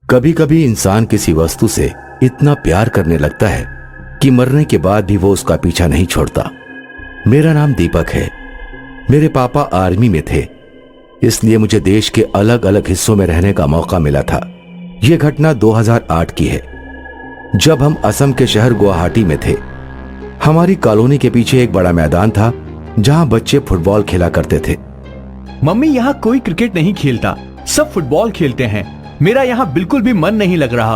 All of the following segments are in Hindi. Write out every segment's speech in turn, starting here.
कभी कभी इंसान किसी वस्तु से इतना प्यार करने लगता है कि मरने के बाद भी वो उसका पीछा नहीं छोड़ता। मेरा नाम दीपक है। मेरे पापा आर्मी में थे, इसलिए मुझे देश के अलग अलग हिस्सों में रहने का मौका मिला था। यह घटना 2008 की है, जब हम असम के शहर गुवाहाटी में थे। हमारी कॉलोनी के पीछे एक बड़ा मैदान था जहां बच्चे फुटबॉल खेला करते थे। मम्मी, यहाँ कोई क्रिकेट नहीं खेलता, सब फुटबॉल खेलते हैं। मेरा यहाँ बिल्कुल भी मन नहीं लग रहा।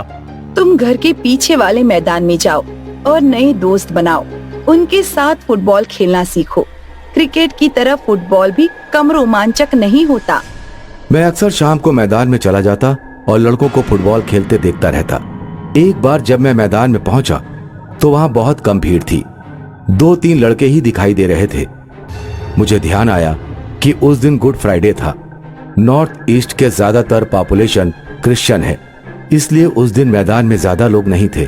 तुम घर के पीछे वाले मैदान में जाओ और नए दोस्त बनाओ, उनके साथ फुटबॉल खेलना सीखो। क्रिकेट की तरह फुटबॉल भी कम रोमांचक नहीं होता। मैं अक्सर शाम को मैदान में चला जाता और लड़कों को फुटबॉल खेलते देखता रहता। एक बार जब मैं मैदान में पहुंचा तो वहां बहुत कम भीड़ थी, 2-3 लड़के ही दिखाई दे रहे थे। मुझे ध्यान आया कि उस दिन गुड फ्राइडे था। नॉर्थ ईस्ट के ज्यादातर पॉपुलेशन क्रिश्चियन है, इसलिए उस दिन मैदान में ज्यादा लोग नहीं थे।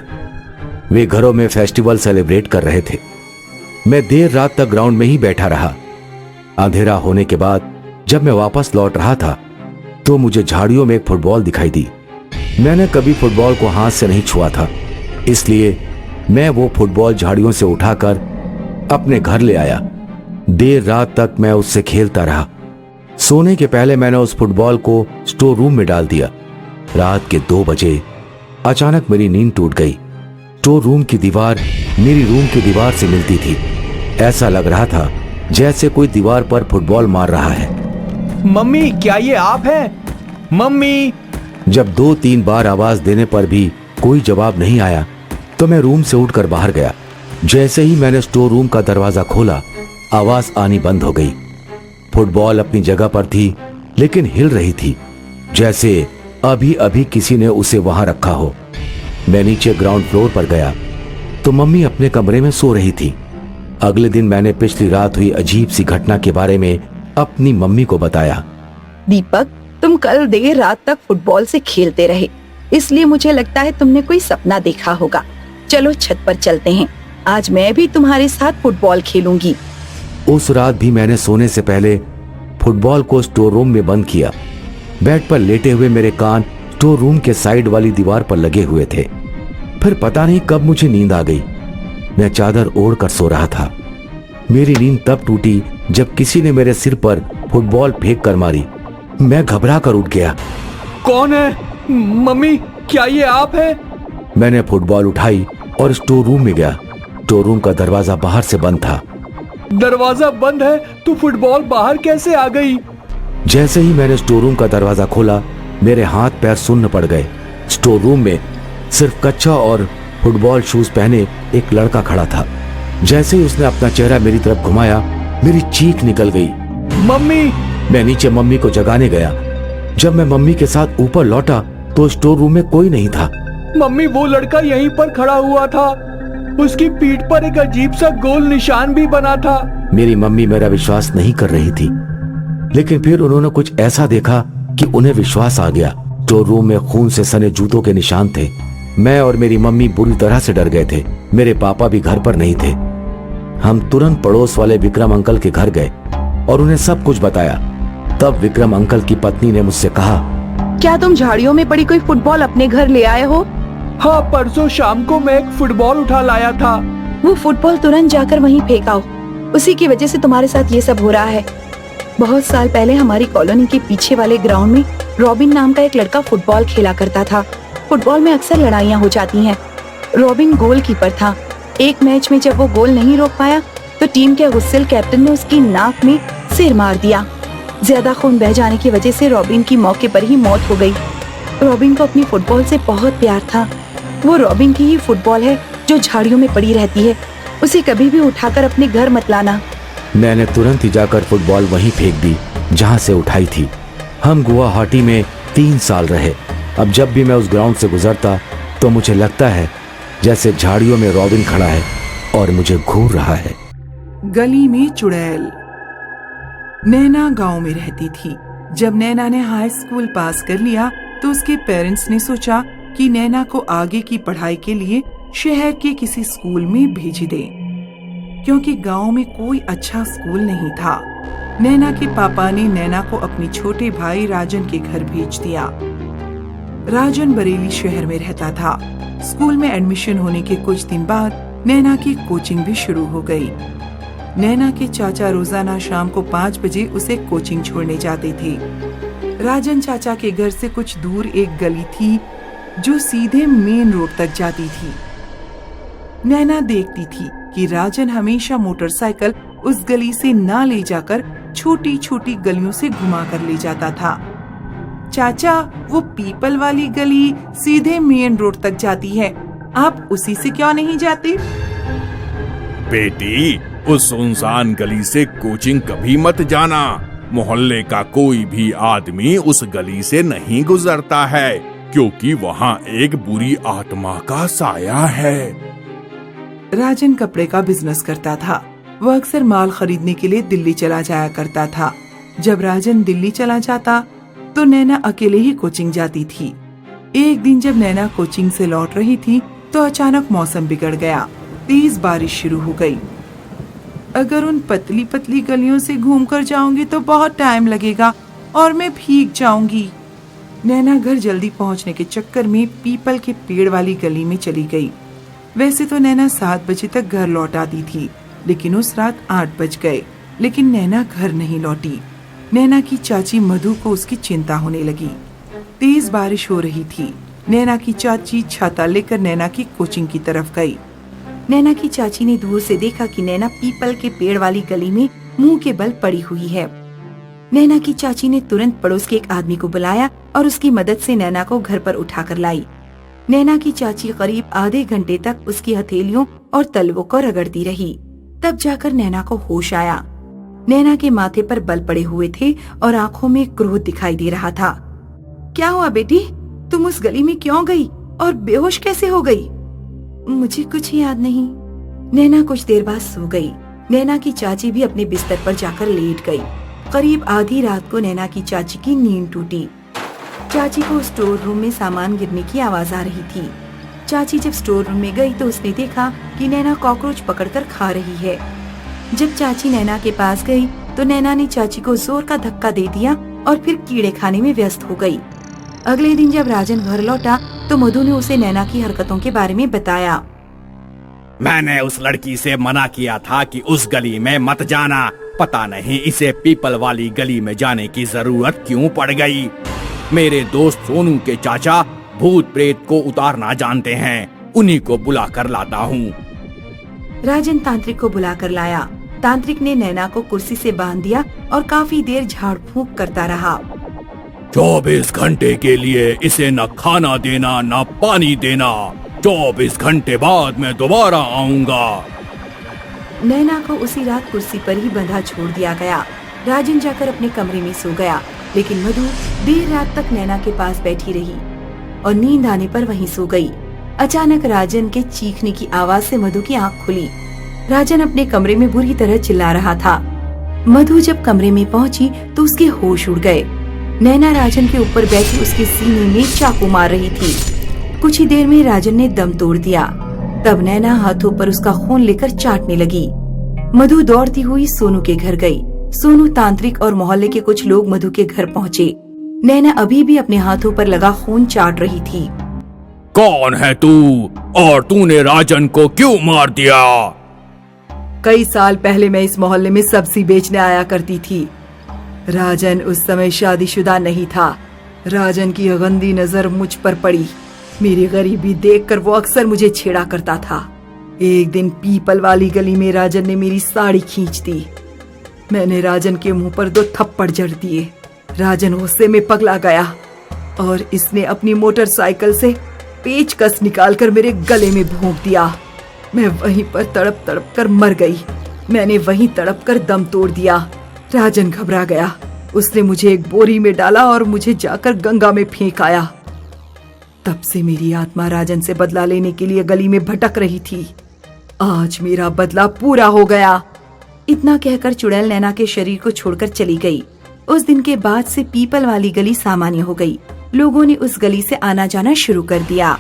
वे घरों में फेस्टिवल सेलिब्रेट कर रहे थे। मैं देर रात तक ग्राउंड में ही बैठा रहा। अंधेरा होने के बाद जब मैं वापस लौट रहा था तो मुझे झाड़ियों में एक फुटबॉल दिखाई दी। मैंने कभी फुटबॉल को हाथ से नहीं छुआ था, इसलिए मैं वो फुटबॉल झाड़ियों से उठाकर अपने घर ले आया। देर रात तक मैं उससे खेलता रहा। सोने के पहले मैंने उस फुटबॉल को स्टोर रूम में डाल दिया। रात के 2 बजे अचानक मेरी नींद टूट गई। स्टोर रूम की दीवार मेरी रूम की दीवार से मिलती थी। ऐसा लग रहा था जैसे कोई दीवार पर फुटबॉल मार रहा है। मम्मी, क्या ये आप हैं? मम्मी! जब 2-3 बार आवाज देने पर भी कोई जवाब नहीं आया तो मैं रूम से उठकर बाहर गया। जैसे ही मैंने स्टोर रूम का दरवाजा खोला, आवाज आनी बंद हो गई। फुटबॉल अपनी जगह पर थी, लेकिन हिल रही थी, जैसे अभी अभी किसी ने उसे वहां रखा हो। मैं नीचे ग्राउंड फ्लोर पर गया तो मम्मी अपने कमरे में सो रही थी। अगले दिन मैंने पिछली रात हुई अजीब सी घटना के बारे में अपनी मम्मी को बताया। दीपक, तुम कल देर रात तक फुटबॉल से खेलते रहे, इसलिए मुझे लगता है तुमने कोई सपना देखा होगा। चलो छत पर चलते हैं, आज मैं भी तुम्हारे साथ फुटबॉल खेलूंगी। उस रात भी मैंने सोने से पहले फुटबॉल को स्टोर रूम में बंद किया। बेड पर लेटे हुए मेरे कान स्टोर रूम के साइड वाली दीवार पर लगे हुए थे। फिर पता नहीं कब मुझे नींद आ गई। मैं चादर ओढ़ कर सो रहा था। मेरी नींद तब टूटी जब किसी ने मेरे सिर पर फुटबॉल फेंक कर मारी। मैं घबरा कर उठ गया। कौन है? मम्मी, क्या ये आप हैं? मैंने फुटबॉल उठाई और स्टोर रूम में गया। स्टोर रूम का दरवाजा बाहर से बंद था। दरवाजा बंद है तो फुटबॉल बाहर कैसे आ गई? जैसे ही मैंने स्टोर रूम का दरवाजा खोला, मेरे हाथ पैर सुन्न पड़ गए। स्टोर रूम में सिर्फ कच्चा और फुटबॉल शूज पहने एक लड़का खड़ा था। जैसे ही उसने अपना चेहरा मेरी तरफ घुमाया, मेरी चीख निकल गई। मम्मी! मैं नीचे मम्मी को जगाने गया। जब मैं मम्मी के साथ ऊपर लौटा तो स्टोर रूम में कोई नहीं था। मम्मी, वो लड़का यहीं पर खड़ा हुआ था। उसकी पीठ पर एक अजीब सा गोल निशान भी बना था। मेरी मम्मी मेरा विश्वास नहीं कर रही थी, लेकिन फिर उन्होंने कुछ ऐसा देखा कि उन्हें विश्वास आ गया। स्टोर रूम में खून से सने जूतों के निशान थे। मैं और मेरी मम्मी बुरी तरह से डर गए थे। मेरे पापा भी घर पर नहीं थे। हम तुरंत पड़ोस वाले विक्रम अंकल के घर गए और उन्हें सब कुछ बताया। तब विक्रम अंकल की पत्नी ने मुझसे कहा, क्या तुम झाड़ियों में पड़ी कोई फुटबॉल अपने घर ले आए हो? हाँ, परसों शाम को मैं एक फुटबॉल उठा लाया था। वो फुटबॉल तुरंत जाकर वहीं फेंकाओ, उसी की वजह से तुम्हारे साथ ये सब हो रहा है। बहुत साल पहले हमारी कॉलोनी के पीछे वाले ग्राउंड में रॉबिन नाम का एक लड़का फुटबॉल खेला करता था। फुटबॉल में अक्सर लड़ाइयाँ हो जाती हैं। रॉबिन गोलकीपर था। एक मैच में जब वो गोल नहीं रोक पाया तो टीम के गुस्सेल कैप्टन ने उसकी नाक में सिर मार दिया। ज्यादा खून बह जाने की वजह से रॉबिन की मौके पर ही मौत हो गई। रॉबिन को अपनी फुटबॉल से बहुत प्यार था। वो रॉबिन की ही फुटबॉल है जो झाड़ियों में पड़ी रहती है। उसे कभी भी उठाकर अपने घर मत लाना। मैंने तुरंत ही जाकर फुटबॉल वहीं फेंक दी जहां से उठाई थी। हम गुवाहाटी में 3 साल रहे। अब जब भी मैं उस ग्राउंड से गुजरता तो मुझे लगता है जैसे झाड़ियों में रॉबिन खड़ा है और मुझे घूर रहा है। गली में चुड़ैल। नैना गांव में रहती थी। जब नैना ने हाई स्कूल पास कर लिया तो उसके पेरेंट्स ने सोचा कि नैना को आगे की पढ़ाई के लिए शहर के किसी स्कूल में भेज दें, क्योंकि गांव में कोई अच्छा स्कूल नहीं था। नैना के पापा ने नैना को अपने छोटे भाई राजन के घर भेज दिया। राजन बरेली शहर में रहता था। स्कूल में एडमिशन होने के कुछ दिन बाद नैना की कोचिंग भी शुरू हो गई। नैना के चाचा रोजाना शाम को 5 बजे उसे कोचिंग छोड़ने जाते थे। राजन चाचा के घर से कुछ दूर एक गली थी जो सीधे मेन रोड तक जाती थी। नैना देखती थी कि राजन हमेशा मोटरसाइकिल उस गली से ना ले जाकर छोटी छोटी गलियों से घुमा कर ले जाता था। चाचा, वो पीपल वाली गली सीधे मेन रोड तक जाती है, आप उसी से क्यों नहीं जाते? बेटी, उस सुनसान गली से कोचिंग कभी मत जाना। मोहल्ले का कोई भी आदमी उस गली से नहीं गुजरता है, क्योंकि वहाँ एक बुरी आत्मा का साया है। राजन कपड़े का बिजनेस करता था। वह अक्सर माल खरीदने के लिए दिल्ली चला जाया करता था। जब राजन दिल्ली चला जाता तो नैना अकेले ही कोचिंग जाती थी। एक दिन जब नैना कोचिंग से लौट रही थी तो अचानक मौसम बिगड़ गया। तेज बारिश शुरू हो गई। अगर उन पतली पतली गलियों से घूमकर जाऊंगी तो बहुत टाइम लगेगा और मैं भीग जाऊंगी। नैना घर जल्दी पहुंचने के चक्कर में पीपल के पेड़ वाली गली में चली गई। वैसे तो नैना 7 बजे तक घर लौट आती थी, लेकिन उस रात 8 बज गए, लेकिन नैना घर नहीं लौटी। नैना की चाची मधु को उसकी चिंता होने लगी। तेज बारिश हो रही थी। नैना की चाची छाता लेकर नैना की कोचिंग की तरफ गई। नैना की चाची ने दूर से देखा कि नैना पीपल के पेड़ वाली गली में मुंह के बल पड़ी हुई है। नैना की चाची ने तुरंत पड़ोस के एक आदमी को बुलाया और उसकी मदद से नैना को घर पर उठाकर लाई। नैना की चाची करीब आधे घंटे तक उसकी हथेलियों और तलवों को रगड़ती रही। तब जाकर नैना को होश आया। नैना के माथे पर बल पड़े हुए थे और आंखों में क्रोध दिखाई दे रहा था। क्या हुआ बेटी, तुम उस गली में क्यों गई और बेहोश कैसे हो गई? मुझे कुछ याद नहीं। नैना कुछ देर बाद सो गई। नैना की चाची भी अपने बिस्तर पर जाकर लेट गई। करीब आधी रात को नैना की चाची की नींद टूटी। चाची को स्टोर रूम में सामान गिरने की आवाज आ रही थी। चाची जब स्टोर रूम में गई तो उसने देखा कि नैना कॉकरोच पकड़कर खा रही है। जब चाची नैना के पास गई तो नैना ने चाची को जोर का धक्का दे दिया और फिर कीड़े खाने में व्यस्त हो गई। अगले दिन जब राजन घर लौटा तो मधु ने उसे नैना की हरकतों के बारे में बताया। मैंने उस लड़की से मना किया था कि उस गली में मत जाना। पता नहीं इसे पीपल वाली गली में जाने की जरूरत क्यों पड़ गई। मेरे दोस्त सोनू के चाचा भूत प्रेत को उतारना जानते हैं, उन्हीं को बुला कर लाता हूँ। राजन तांत्रिक को बुला कर लाया। तांत्रिक ने नैना को कुर्सी से बांध दिया और काफी देर झाड़ फूंक करता रहा। 24 घंटे के लिए इसे न खाना देना न पानी देना। 24 घंटे बाद मैं दोबारा आऊंगा। नैना को उसी रात कुर्सी पर ही बंधा छोड़ दिया गया। राजन जाकर अपने कमरे में सो गया, लेकिन मधु देर रात तक नैना के पास बैठी रही और नींद आने पर वहीं सो गई। अचानक राजन के चीखने की आवाज से मधु की आंख खुली। राजन अपने कमरे में बुरी तरह चिल्ला रहा था। मधु जब कमरे में पहुंची तो उसके होश उड़ गए। नैना राजन के ऊपर बैठी उसके सीने में चाकू मार रही थी। कुछ ही देर में राजन ने दम तोड़ दिया। तब नैना हाथों पर उसका खून लेकर चाटने लगी। मधु दौड़ती हुई सोनू के घर गई। सोनू, तांत्रिक और मोहल्ले के कुछ लोग मधु के घर पहुँचे। नैना अभी भी अपने हाथों पर लगा खून चाट रही थी। कौन है तू और तूने राजन को क्यों मार दिया? कई साल पहले मैं इस मोहल्ले में सब्जी बेचने आया करती थी। राजन उस समय शादीशुदा नहीं था। राजन की गंदी नजर मुझ पर पड़ी। मेरी गरीबी देखकर वो अक्सर मुझे छेड़ा करता था। एक दिन पीपल वाली गली में राजन ने मेरी साड़ी खींच दी। मैंने राजन के मुंह पर 2 थप्पड़ जड़ दिए। राजन गुस्से में पगला गया और इसने अपनी मोटरसाइकिल से पेचकस निकालकर मेरे गले में भोंक दिया। मैं वहीं पर तड़प तड़प कर मर गई। मैंने वहीं तड़प कर दम तोड़ दिया। राजन घबरा गया। उसने मुझे एक बोरी में डाला और मुझे जाकर गंगा में फेंक आया। तब से मेरी आत्मा राजन से बदला लेने के लिए गली में भटक रही थी। आज मेरा बदला पूरा हो गया। इतना कहकर चुड़ैल नैना के शरीर को छोड़कर चली गई। उस दिन के बाद से पीपल वाली गली सामान्य हो गई। लोगों ने उस गली से आना जाना शुरू कर दिया।